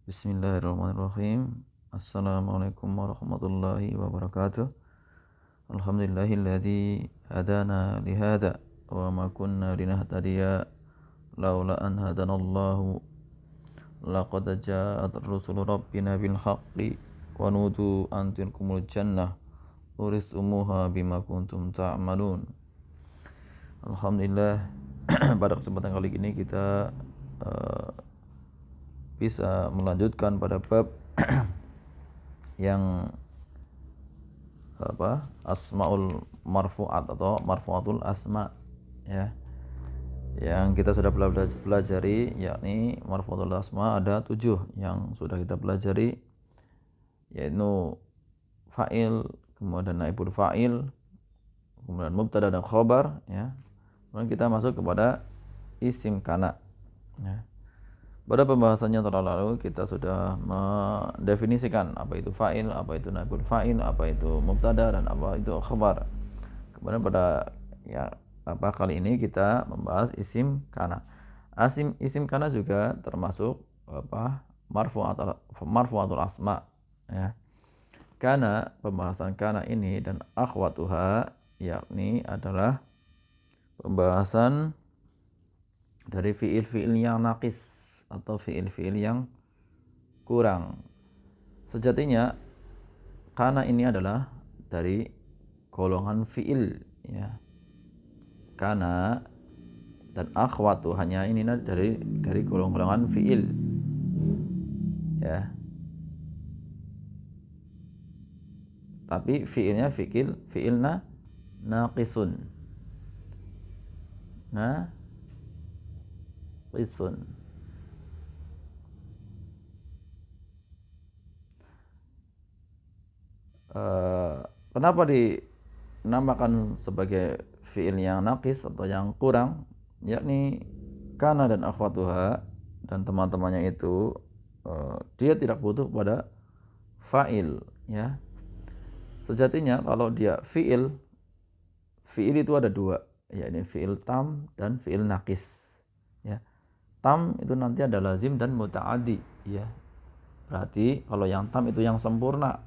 Bismillahirrahmanirrahim. Assalamualaikum warahmatullahi wabarakatuh. Alhamdulillahilladzi hadana lihada wa ma kunna linahtadiya laula an hadanallahu laqad ja'at rusulu rabbina bil haqqi wa nudu an tilkumul jannah urisumuha bima kuntum ta'malun. Alhamdulillah pada kesempatan kali ini kita bisa melanjutkan pada bab yang asmaul marfu'at atau marfu'atul asma, ya, yang kita sudah pelajari, yakni marfu'atul asma ada 7 yang sudah kita pelajari, yaitu fa'il, kemudian naibul fa'il, kemudian mubtada dan khobar, ya. Kemudian kita masuk kepada isim kana, ya. Pada pembahasannya terlalu kita sudah mendefinisikan apa itu fa'il, apa itu naibul fa'il, apa itu mubtada dan apa itu khabar. Kemudian pada kali ini kita membahas isim kana. Isim kana juga termasuk marfu'atul asma, ya. Kana, pembahasan kana ini dan akhwatuha, yakni adalah pembahasan dari fiil-fiil yang naqis atau fiil-fiil yang kurang. Sejatinya kana ini adalah dari golongan fiil, ya. Kana dan akhwatu hanya ini dari golongan fiil, ya. Tapi fiilnya fiilna naqisun. Naqisun. Kenapa dinamakan sebagai fiil yang naqis atau yang kurang, yakni kana dan akhwatuha dan teman-temannya itu dia tidak butuh pada fa'il, ya. Sejatinya kalau dia fiil itu ada 2, yakni fiil tam dan fiil naqis, ya. Tam itu nanti ada lazim dan muta'addi, ya. Berarti kalau yang tam itu yang sempurna,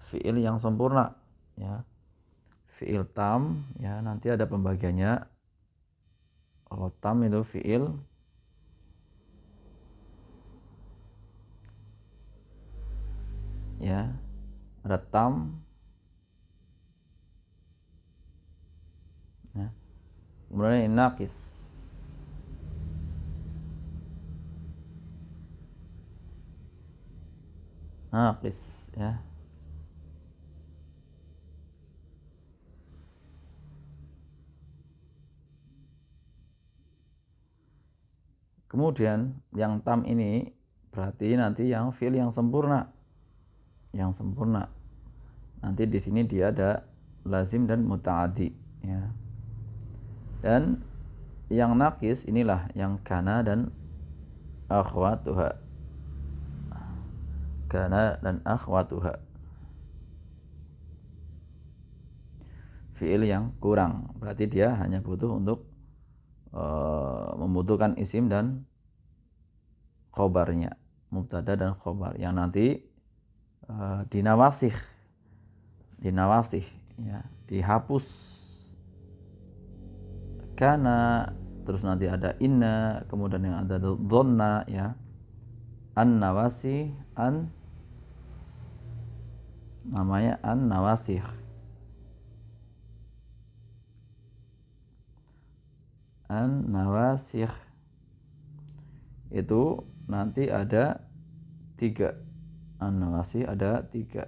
fiil yang sempurna, ya. Fiil tam, ya, nanti ada pembagiannya. Kalau tam itu fiil ya, ada tam, ya. Kemudian ini naqis, ya. Kemudian yang tam ini berarti nanti yang fiil yang sempurna. Nanti di sini dia ada lazim dan muta'addi, ya. Dan yang naqis inilah yang kana dan akhwatuha. Kana dan akhwatuha. Fiil yang kurang, berarti dia hanya butuh untuk membutuhkan isim dan khobarnya, mubtada dan khobar, yang nanti dinawasih, ya, dihapus kana, terus nanti ada inna, kemudian yang ada dhonna, ya. An nawasih, namanya an nawasih. An nawasih itu nanti ada 3. An nawasih ada 3.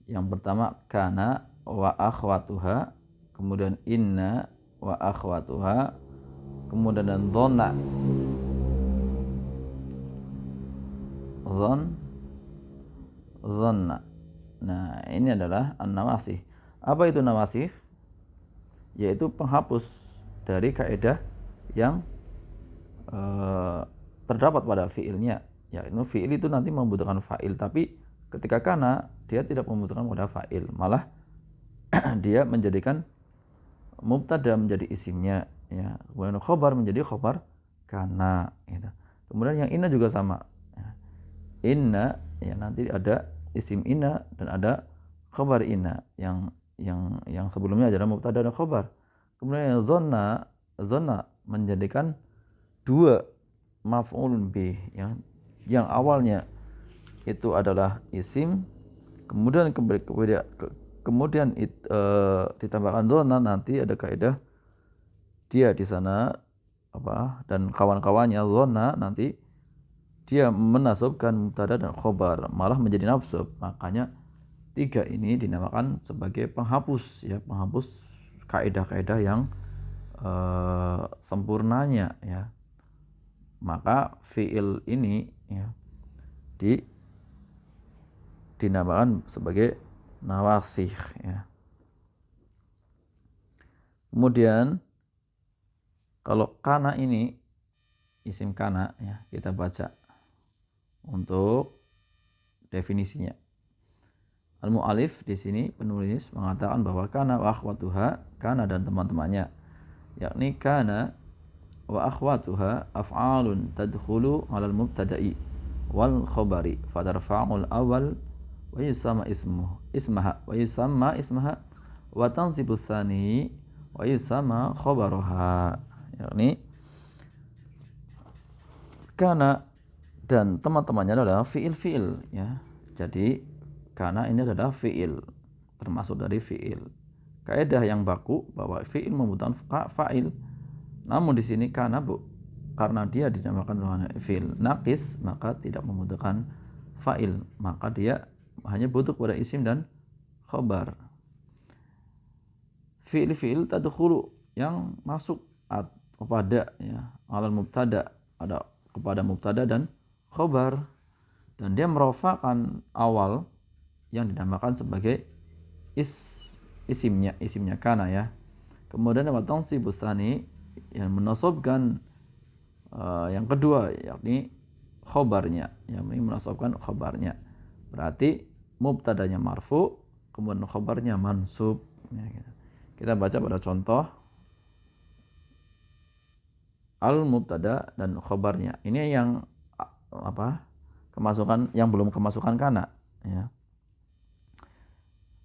Yang pertama kana wa akhwatuha, kemudian inna wa akhwatuha, kemudian dan dhonna. Dhanna. Nah, ini adalah an-nawasih. Apa itu nawasih? Yaitu penghapus dari kaidah yang terdapat pada fiilnya. Yaitu fiil itu nanti membutuhkan fa'il, tapi ketika kana dia tidak membutuhkan pada fa'il, malah dia menjadikan mubtada menjadi isimnya, ya. Kemudian khobar menjadi khobar kana, gitu. Kemudian yang inna juga sama. Inna ya nanti ada isim inna dan ada khabar inna yang sebelumnya adalah mubtada dan khabar. Kemudian yang zonna menjadikan dua maf'ulun bih ya. Yang awalnya itu adalah isim, kemudian ditambahkan zonna, nanti ada kaidah dia di sana dan kawan-kawannya zonna nanti dia menasabkan mubtada dan khobar, malah menjadi nasab. Makanya tiga ini dinamakan sebagai penghapus ya, penghapus kaidah-kaidah yang sempurnanya ya. Maka fiil ini ya dinamakan sebagai nawasikh ya. Kemudian kalau kana ini isim kana ya, kita baca untuk definisinya. Al-mu'alif di sini penulis mengatakan bahwa kana wa akhwatuha, kana dan teman-temannya, yakni kana wa akhwatuha af'alun tadkhulu 'alal mubtada'i wal khabari fatarfa'ul awal wa yusamma ismaha wa tansibu tsani wa yusamma khabaruha, yakni kana dan teman-temannya adalah fiil-fiil ya. Jadi kana ini adalah fiil, termasuk dari fiil. Kaidah yang baku bahwa fiil membutuhkan fa'il. Namun di sini kana karena dia dinamakan dengan fiil naqis, maka tidak membutuhkan fa'il, maka dia hanya butuh pada isim dan khabar. Fiil tadkhulu yang masuk kepada ya alal mubtada, ada kepada mubtada dan khabar, dan dia merofakkan awal yang dinamakan sebagai isimnya kana ya. Kemudian wa tansibu tsani yang menasabkan yang kedua, yakni khabarnya, yang menasabkan khabarnya. Berarti mubtadanya marfu, kemudian khabarnya mansub ya, gitu. Kita baca pada contoh al-mubtada dan khabarnya. Ini yang kemasukan yang belum kemasukan kana ya.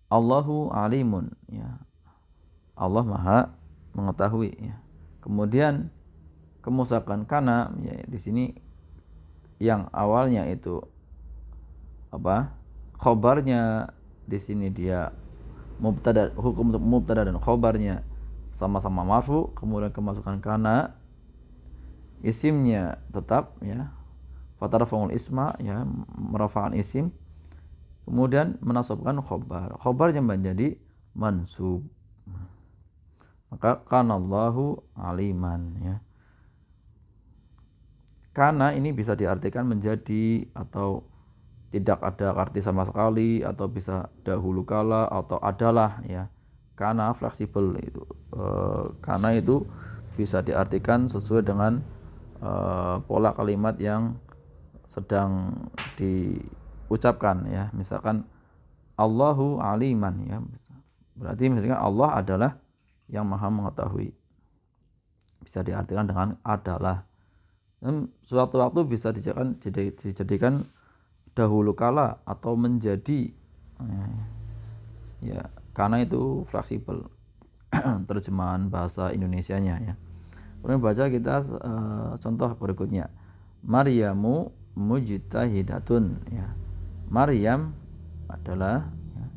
Allahu alimun ya. Allah Maha mengetahui ya. Kemudian kemusakan kana ya, di sini yang awalnya itu khabarnya, di sini dia mubtada, hukum untuk mubtada dan khabarnya sama-sama marfu, kemudian kemasukan kana, isimnya tetap ya, fatarfa'ul isma ya, merafa'kan isim, kemudian menasabkan khabarnya menjadi mansub. Maka kanallahu aliman ya. Kana ini bisa diartikan menjadi atau tidak ada arti sama sekali, atau bisa dahulu kala atau adalah ya. Kana fleksibel itu. Kana itu bisa diartikan sesuai dengan pola kalimat yang sedang diucapkan ya. Misalkan Allahu aliman ya. Berarti misalnya Allah adalah yang maha mengetahui. Bisa diartikan dengan adalah. Dan suatu waktu bisa dijadikan dahulu kala atau menjadi ya, karena itu fleksibel terjemahan bahasa Indonesianya ya. Kemudian baca kita contoh berikutnya. Maryamu mujtahidatun ya. Maryam adalah ya,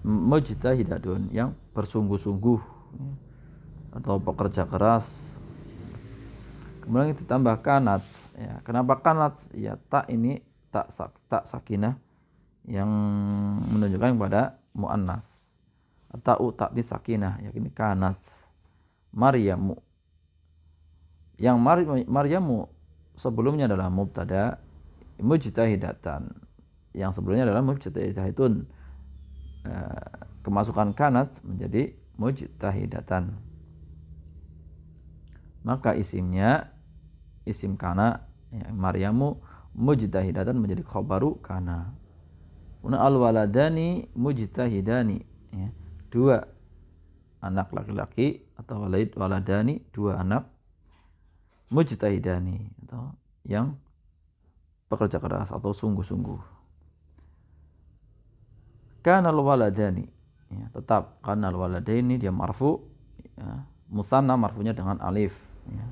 mujtahidatun yang bersungguh-sungguh ya, atau pekerja keras. Kemudian ditambah kanat ya. Kenapa kanat? Ya tak ini tak sakinah yang menunjukkan kepada muannas. Ta'u tak di sakinah, yakni kanat. Maryamu. Yang Maryamu sebelumnya adalah mubtada mujtahidatan. Yang sebelumnya adalah mujtahidatun. Kemasukan kanat menjadi mujtahidatan. Maka isimnya isim kana ya, Maryamu mujtahidatan menjadi khabaru kana. Al-waladani mujtahidani ya. Dua anak laki-laki atau waladani, dua anak mujtahidani atau yang pekerja keras atau sungguh-sungguh. Kanal waladani, ya, tetap kanal waladaini dia marfu, ya, musanna marfunya dengan alif, ya.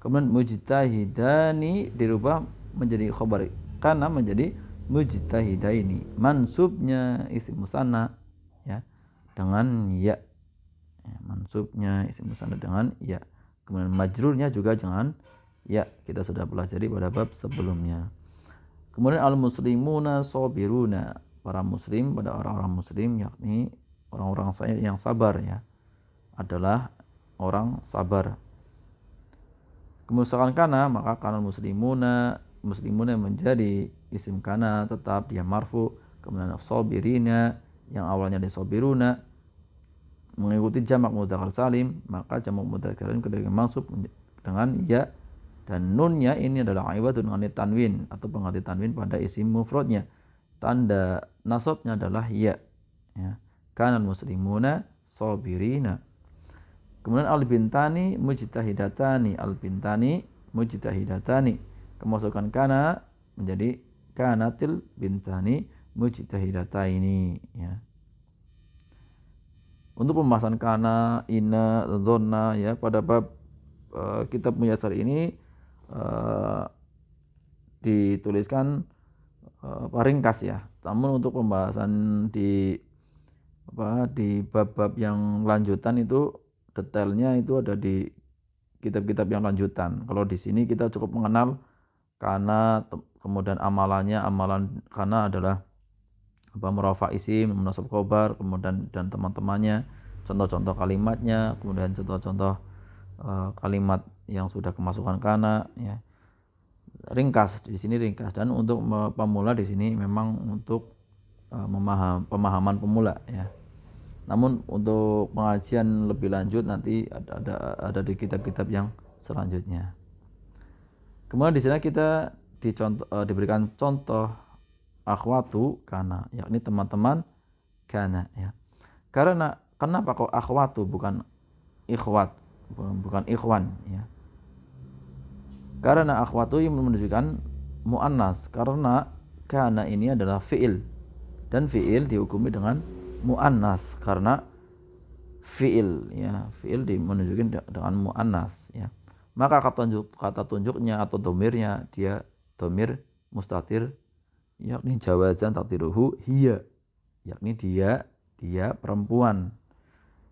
Kemudian mujtahidani dirubah menjadi khabar kana menjadi mujtahidaini, mansubnya isim musanna, ya, dengan ya, ya, mansubnya isim musanna dengan ya. Kemudian majrurnya juga dengan ya, kita sudah pelajari pada bab sebelumnya. Kemudian al-muslimuna sabiruna, para muslim pada orang-orang muslim, yakni orang-orang saya yang sabar, ya, adalah orang sabar. Kemudian kana, maka kana muslimuna menjadi isim kana, tetap dia marfu. Kemudian sabirina yang awalnya di sabiruna mengikuti jamak mudzakkar salim, maka jamak mudzakkar salim ketika mansub dengan ya, dan nunnya ini adalah iwadun an tanwin atau pengganti tanwin pada isim mufradnya. Tanda nasabnya adalah ya, ya. Kana muslimuna sabirina. Kemudian al-bintani mujtahidatani, al-bintani mujtahidatani. Kemasukan kana menjadi kanatil bintani mujtahidataini, ya. Untuk pembahasan kana, ina, dzonna, ya, pada bab kitab Muyassar ini dituliskan ringkas, ya. Namun untuk pembahasan di bab-bab yang lanjutan itu detailnya itu ada di kitab-kitab yang lanjutan. Kalau di sini kita cukup mengenal kana, kemudian amalannya, amalan kana adalah merafa isim, menasab khobar, kemudian dan teman-temannya, contoh-contoh kalimatnya, kemudian contoh-contoh kalimat yang sudah kemasukan kana, ya. Ringkas di sini ringkas, dan untuk pemula di sini memang untuk pemahaman pemula, ya. Namun untuk pengajian lebih lanjut nanti ada di kitab-kitab yang selanjutnya. Kemudian di sini kita diberikan contoh akhwatu kana, yakni teman-teman kana, ya. Karena kenapa kok akhwatu bukan ikhwat, bukan ikhwan, ya? Karena akhwatu yang menunjukkan muannas, karena kana ini adalah fiil, dan fiil dihukumi dengan muannas karena fiil, ya, fiil menunjukkan dengan muannas, ya. Maka kata tunjuknya atau domirnya dia domir mustatir, yakni jawazan takdiruhu hiya, yakni dia perempuan,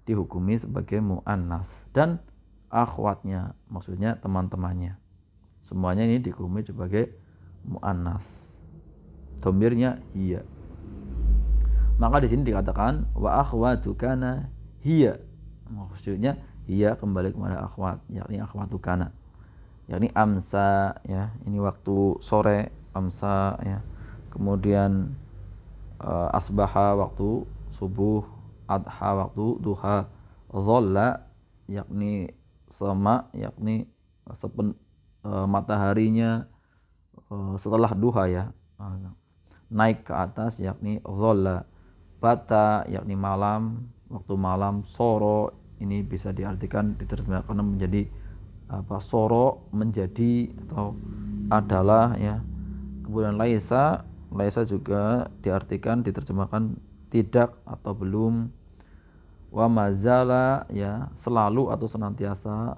dihukumi sebagai muannas, dan akhwatnya maksudnya teman-temannya, semuanya ini dihukumi sebagai muannas, domirnya hiya. Maka di sini dikatakan wa akhwatu kana hiya, maksudnya hiya kembali kepada akhwat, yakni akhwatu kana, yakni amsa, ya, ini waktu sore, amsa, ya. Kemudian asbaha waktu subuh, adha waktu duha, dhalla yakni sama, yakni mataharinya setelah duha, ya, naik ke atas, yakni dhalla. Bata yakni malam, waktu malam. Soro ini bisa diartikan diterjemahkan menjadi soro menjadi atau adalah, ya. Kemudian laisa juga diartikan diterjemahkan tidak atau belum. Wa mazala, ya, selalu atau senantiasa.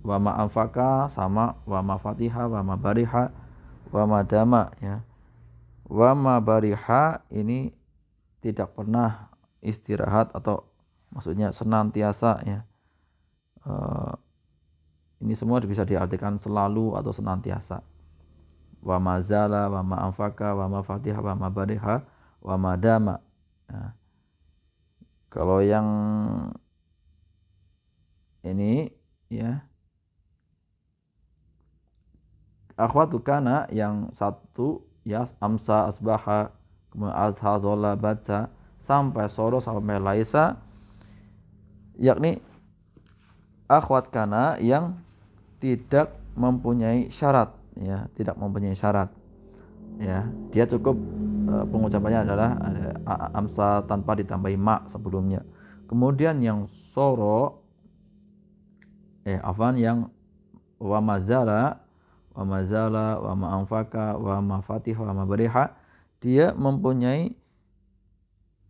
Wa ma'anfaka sama, wa mafatiha, wa mabariha, wa madama, ya. Wa mabariha ini tidak pernah istirahat atau maksudnya senantiasa, ya. Ini semua bisa diartikan selalu atau senantiasa. Wa mazala, wa ma'anfaka, wa mafatiha, wa mabariha, wa madama, ya. Kalau yang ini, ya, akhwatu kana yang satu, ya, amsa, asbaha, kemudian adha, dhola, bata, sampai soro, sampai laisa, yakni akhwat kana yang tidak mempunyai syarat, ya, tidak mempunyai syarat, ya. Dia cukup pengucapannya adalah amsa tanpa ditambahi ma sebelumnya. Kemudian yang soro, yang wa mazala wa mazala wa ma anfaka wa ma fatih wa ma bariha, dia mempunyai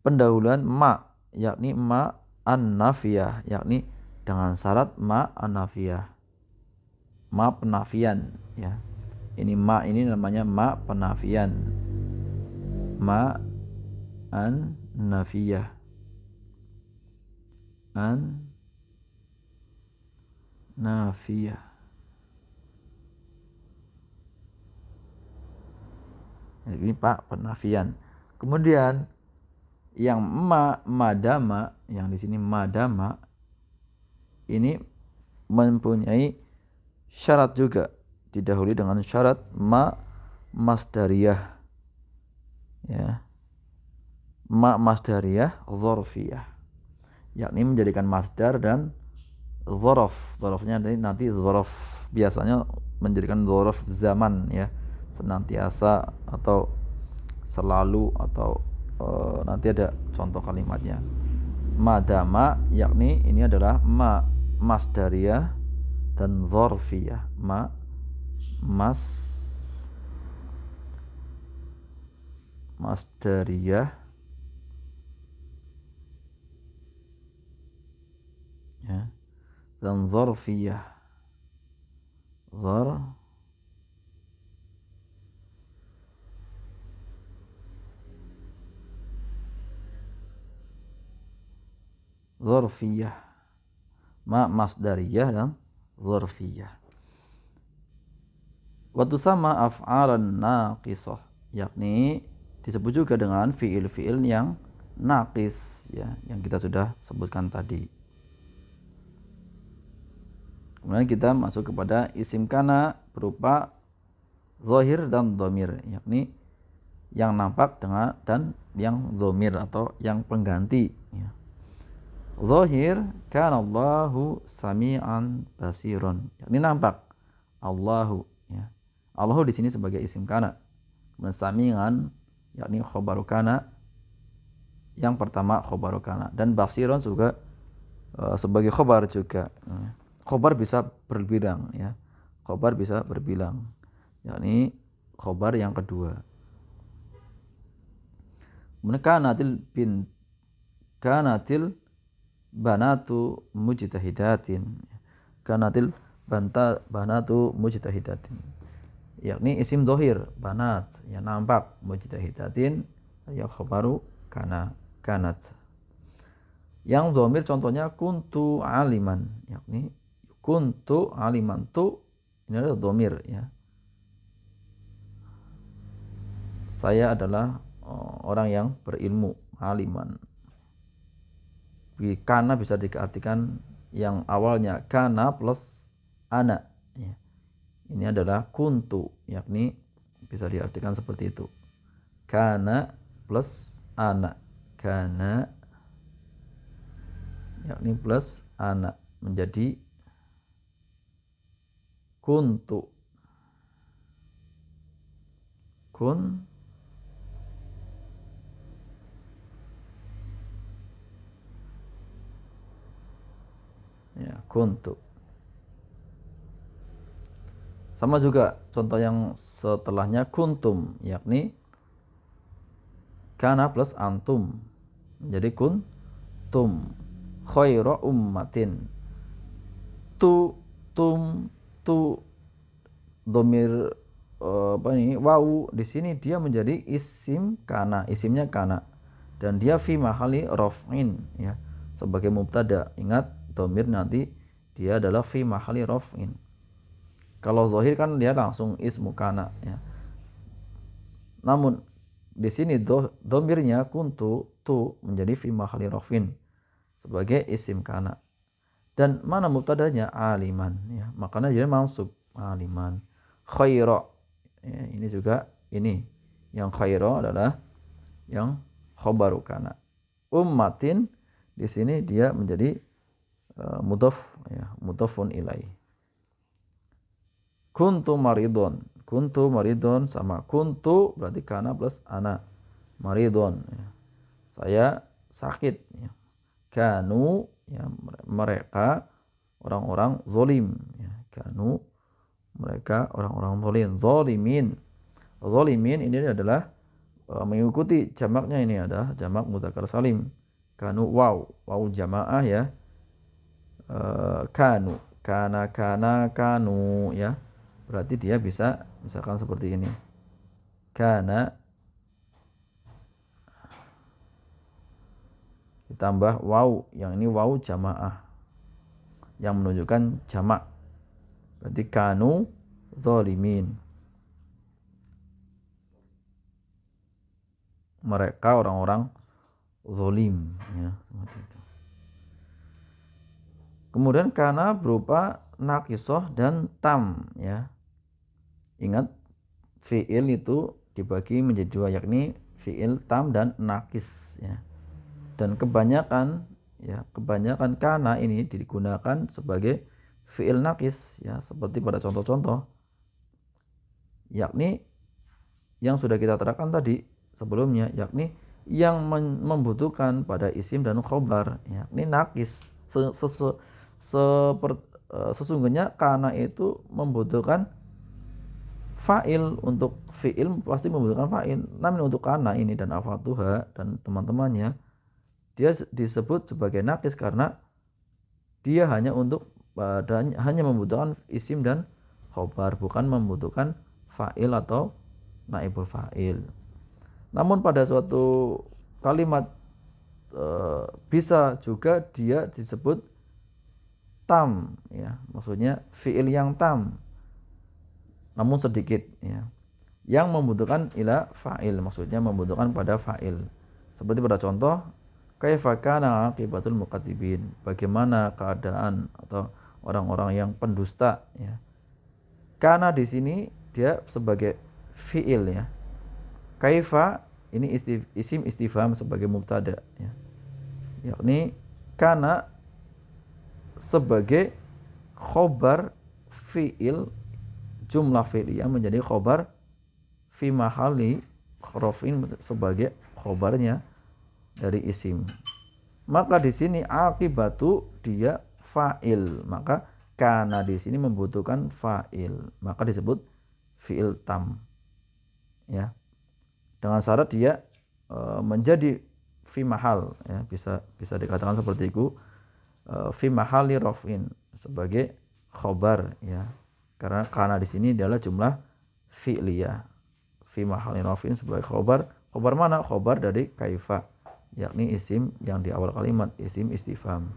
pendahuluan ma, yakni ma an-nafiyah, yakni dengan syarat ma an-nafiyah, ma penafian ya. Ini ma ini namanya ma penafian, ma an-nafiyah, an-nafiyah. Ini pak penafian. Kemudian yang madama, yang di sini madama ini mempunyai syarat juga, didahului dengan syarat ma masdariyah ya, ma masdariyah dzarfiyah, yakni menjadikan masdar dan dzaraf. Dzarafnya nanti dzaraf biasanya menjadikan dzaraf zaman ya, senantiasa atau selalu atau nanti ada contoh kalimatnya. Madama yakni ini adalah ma masdariyah dan dzarfiyah, ma masdariyah ya, dan dzarfiyah, dzarfiyah, ma masdariyah dan dzarfiyah. Wa tusamma af'alan naqisah, yakni disebut juga dengan fiil-fiil yang naqis ya, yang kita sudah sebutkan tadi. Kemudian kita masuk kepada isim kana berupa zahir dan dhamir, yakni yang nampak dengan dan yang dhamir atau yang pengganti ya. Zahir kana Allahu sami'an basiron, yakni nampak Allahu ya. Allahu di sini sebagai isim kana. Kemudian sami'an yakni khobaru kana, yang pertama khobaru kana, dan basiron juga sebagai khobar juga. Khobar bisa berbilang ya. Khobar bisa berbilang, yakni khobar yang kedua. Kemudian kanatil banatu mujtahidatin, kanatil banatu mujtahidatin, yakni isim dohir banat yang nampak, mujtahidatin ya khobaru kana, kanat. Yang dhamir contohnya kuntu aliman, yakni kuntu aliman, tu ini adalah dhamir ya, saya adalah orang yang berilmu, aliman. Kana bisa diartikan yang awalnya kana plus ana ya. Ini adalah kuntu, yakni bisa diartikan seperti itu, kana plus ana, kana yakni plus ana menjadi kuntu, ya kuntu. Sama juga contoh yang setelahnya kuntum, yakni kana plus antum menjadi kuntum khairu ummatin. Tu, tum, tu dhamir wawu di sini dia menjadi isim kana, isimnya kana, dan dia fi mahali raf'in ya, sebagai mubtada. Ingat dhamir nanti dia adalah fi mahali raf'in. Kalau zahir kan dia langsung ismu kana ya. Namun di sini dhamirnya kuntu tu menjadi fi mahali raf'in sebagai isim kana. Dan mana mubtadanya? Aliman ya. Makanya dia mansub aliman. Khaira ya, ini juga ini yang khaira adalah yang khabaru kana. Ummatin di sini dia menjadi mudhaf ya, mudhafun ilaih. Kuntu maridon sama kuntu berarti kana plus ana, maridon ya. Saya sakit ya. Kanu ya, mereka orang-orang zolim ya. Kanu mereka orang-orang zalim. Zalimin. Zalimin ini adalah mengikuti jamaknya, ini adalah jamak mudzakkar salim. Kanu waw jamaah ya. Kanu, kana kanu ya. Berarti dia bisa misalkan seperti ini. Kana ditambah waw, yang ini waw jamaah yang menunjukkan jamak. Berarti kanu zalimin. Mereka orang-orang zalim ya, seperti itu. Kemudian kana berupa naqisoh dan tam ya. Ingat fiil itu dibagi menjadi dua, yakni fiil tam dan naqis ya. Dan kebanyakan kana ini digunakan sebagai fiil naqis ya, seperti pada contoh-contoh, yakni yang sudah kita terangkan tadi sebelumnya, yakni yang membutuhkan pada isim dan khobar, yakni naqis. Sesungguhnya kana itu membutuhkan fa'il. Untuk fi'il pasti membutuhkan fa'il. Namun untuk kana ini dan afatuha dan teman-temannya, dia disebut sebagai naqis karena dia hanya membutuhkan isim dan khobar, bukan membutuhkan fa'il atau naibul fa'il. Namun pada suatu kalimat bisa juga dia disebut tam ya, maksudnya fiil yang tam namun sedikit ya, yang membutuhkan ila fa'il, maksudnya membutuhkan pada fa'il. Seperti pada contoh kaifa kana aqibatul muqaddibin, bagaimana keadaan atau orang-orang yang pendusta ya. Kana di sini dia sebagai fiil ya. Kaifa ini isim istifham sebagai mubtada ya. Yakni kana sebagai khobar fiil, jumlah fi'liyah menjadi khobar fi mahali khrofin sebagai khobarnya dari isim. Maka di sini akibatu dia fa'il, maka kana di sini membutuhkan fa'il, maka disebut fi'il tam ya, dengan syarat dia menjadi fi mahal ya, bisa dikatakan seperti itu, fi mahali raf'in sebagai khobar ya, karena kana di sini adalah jumlah fi'liyah, fi mahali raf'in sebagai khobar. Khobar mana? Khobar dari kaifa, yakni isim yang di awal kalimat, isim istifham.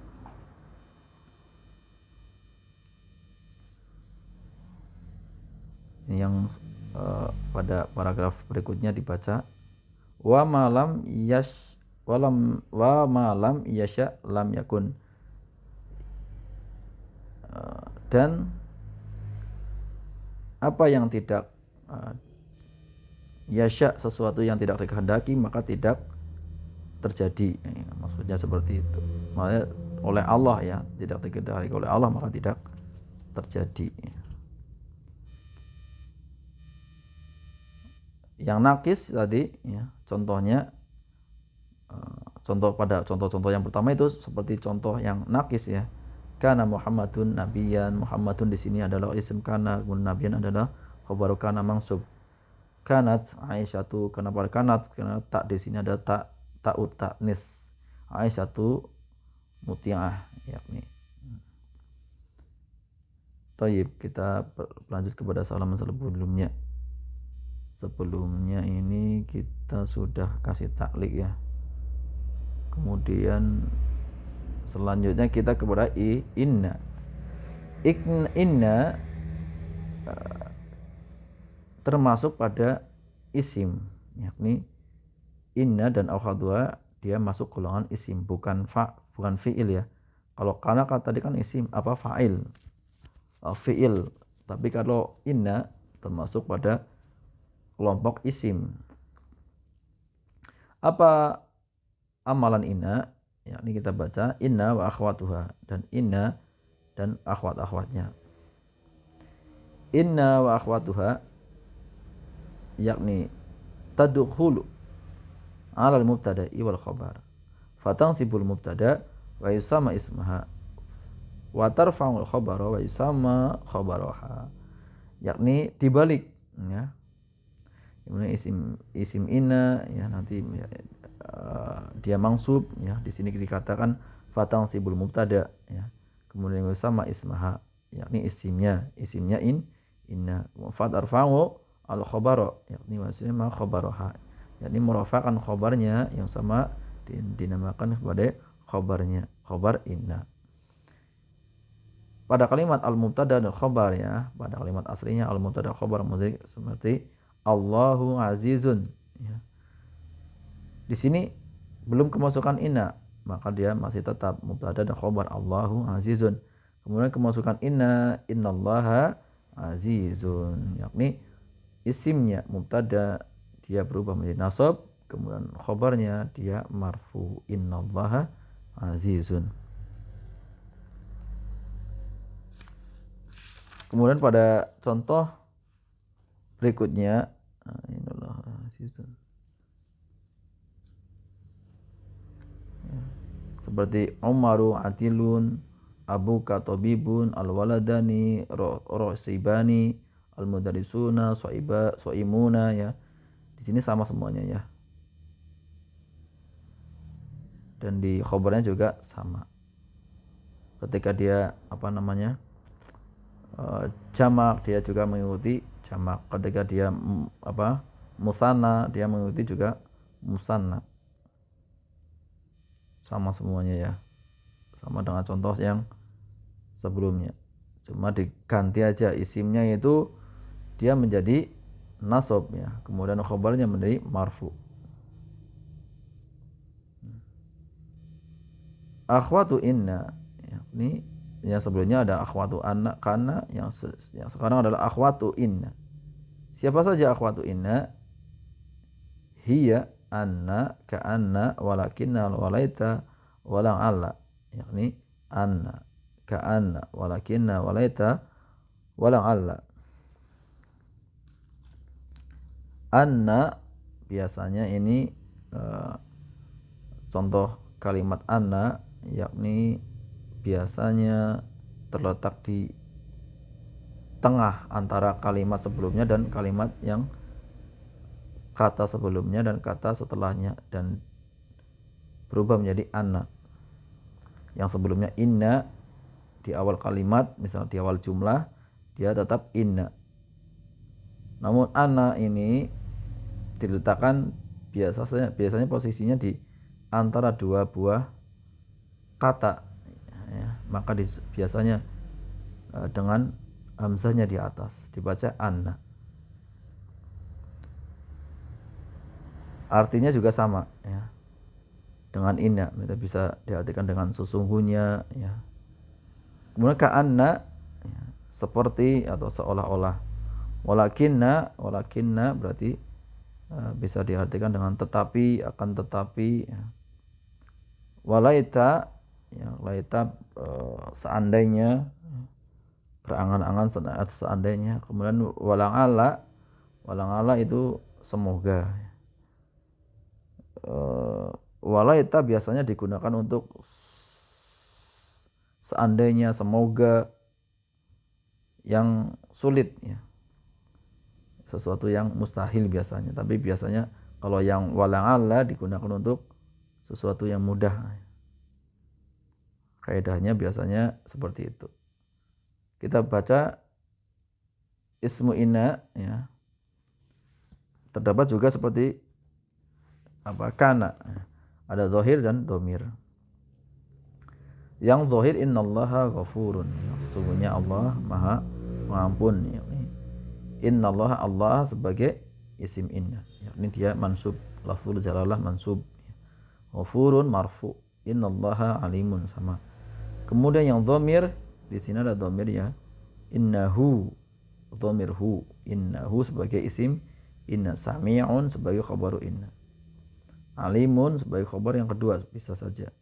Ini yang pada paragraf berikutnya dibaca wa malam yasha lam yakun. Dan apa yang tidak yasha, sesuatu yang tidak dikehendaki maka tidak terjadi ya, maksudnya seperti itu. Maksudnya oleh Allah ya, tidak dikehendaki oleh Allah maka tidak terjadi. Yang nakis tadi ya, contohnya contoh yang pertama itu seperti contoh yang nakis ya. Kana Muhammadun nabiyan, Muhammadun di sini adalah isim kana, kemudian nabiyan adalah khabar kana mansub. Kanat Aisyatu, kenapa kanat? Karena tak di sini ada ta'ut ta'nis. Aisyatu muti'ah yakni. Taib, kita lanjut kepada salaman sebelumnya. Sebelumnya ini kita sudah kasih taklik ya. Kemudian selanjutnya kita kepada inna. Inna termasuk pada isim, yakni inna dan akhadwa dia masuk golongan isim, bukan fiil ya. Kalau kana tadi kan isim apa fa'il, fiil, tapi kalau inna termasuk pada kelompok isim. Apa amalan inna? Yakni kita baca inna wa akhwatuha, dan inna dan akhwat-akhwatnya. Inna wa akhwatuha yakni tadkhulu 'ala al-mubtada'i wal khabar. Fatansibul mubtada' wa yusamma ismaha wa tarfa'ul khabara wa yusamma khabaraha. yakni dibalik, ya. Kemudian isim inna, ya, nanti ya, dia mangsub, ya. Di sini dikatakan fatang sibul mubtada, ya. Kemudian sama ismaha, yakni isimnya inna. Fat arfa'u al khabara, yakni maksudnya ma khabaroha, yakni merafakan khabarnya yang sama dinamakan sebagai khabar inna. Pada kalimat al-mubtada dan khabar, ya, pada kalimat aslinya al-mubtada khabar mudhari seperti Allahu azizun, ya. Di sini belum kemasukan inna, maka dia masih tetap mubtada dan khabar Allahu azizun. Kemudian kemasukan innallaha azizun, yakni isimnya mubtada dia berubah menjadi nasab, kemudian khabarnya dia marfu, innallaha azizun. Kemudian pada contoh berikutnya, innallaha azizun, seperti Umaru atilun, abuka tabibun, al-waladani rosibani, al-mudarisuna soimuna, ya. Di sini sama semuanya, ya. Dan di khobarnya juga sama. Ketika dia jamak, dia juga mengikuti jamak. Ketika dia musanna, dia mengikuti juga musanna. Sama semuanya, ya. Sama dengan contoh yang sebelumnya. Cuma diganti aja isimnya, itu dia menjadi nasab, ya. Kemudian khabarnya menjadi marfu. Akhwatu inna, ya, ini yang sebelumnya ada akhwatu anna kana, yang sekarang adalah akhwatu inna. Siapa saja akhwatu inna? Hiya anna ka anna walakinna walaita walang alla, yakni anna ka anna walakinna walaita walang alla. Anna biasanya ini contoh kalimat anna, yakni biasanya terletak di tengah antara kalimat sebelumnya dan kalimat yang kata sebelumnya dan kata setelahnya, dan berubah menjadi anna. Yang sebelumnya inna di awal kalimat, misalnya di awal jumlah, dia tetap inna. Namun anna ini diletakkan biasanya posisinya di antara dua buah kata, ya. Maka biasanya dengan hamzahnya di atas dibaca anna. Artinya juga sama, ya, dengan inna. Kita bisa diartikan dengan sesungguhnya, ya. Kemudian ka anna, ya, seperti atau seolah-olah. Walakinna berarti bisa diartikan dengan tetapi, akan tetapi, ya. Walaita, ya, laita seandainya, berangan-angan seandainya. Kemudian walang ala itu semoga. Walaita biasanya digunakan untuk seandainya, semoga, yang sulit, ya, sesuatu yang mustahil biasanya. Tapi biasanya kalau yang walang ala digunakan untuk sesuatu yang mudah. Kaidahnya biasanya seperti itu. Kita baca ismu inna, ya. Terdapat juga seperti kana. Ada zahir dan dhamir. Yang zahir innallaha ghafurun, yang sesungguhnya Allah Maha Pengampun, yakni innallaha, Allah sebagai isim inna, yakni dia mansub, lafzul jalalah mansub. Ghafurun marfu, innallaha alimun sama. Kemudian yang dhamir di sini ada dhamir, ya. Innahu, dhamir hu, innahu sebagai isim inna, sami'un sebagai khabaru inna, alimun sebagai khabar yang kedua bisa saja.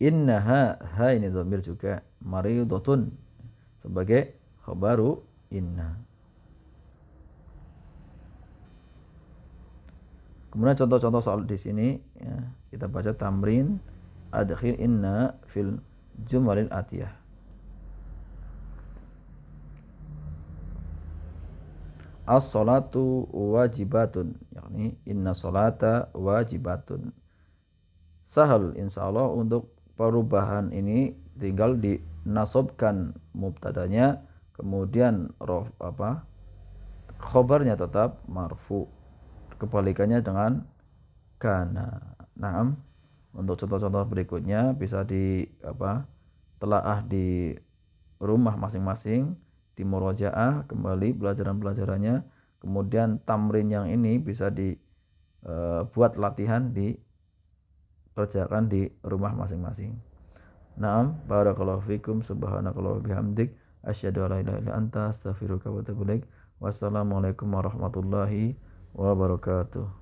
Innaha, ini dhamir juga, maridatun sebagai khabaru inna. Kemudian contoh-contoh soal di sini, ya, kita baca tamrin adkhil inna fil jumalil atiyah. as-sholatu wajibatun, yakni inna sholata wajibatun. Sahal insyaallah untuk perubahan ini tinggal dinasobkan mubtadanya, kemudian khobarnya tetap marfu, kebalikannya dengan kana. Naam, untuk contoh-contoh berikutnya bisa telaah di rumah masing-masing, di murojaah kembali pelajaran-pelajarannya, kemudian tamrin yang ini bisa dibuat latihan dikerjakan di rumah masing-masing. Naam, barakallahu fikum, subhanakallahu bihamdik, asyhadu an la ilaha illa anta, astaghfiruka wa atubu ilaik. Wassalamualaikum warahmatullahi wabarakatuh.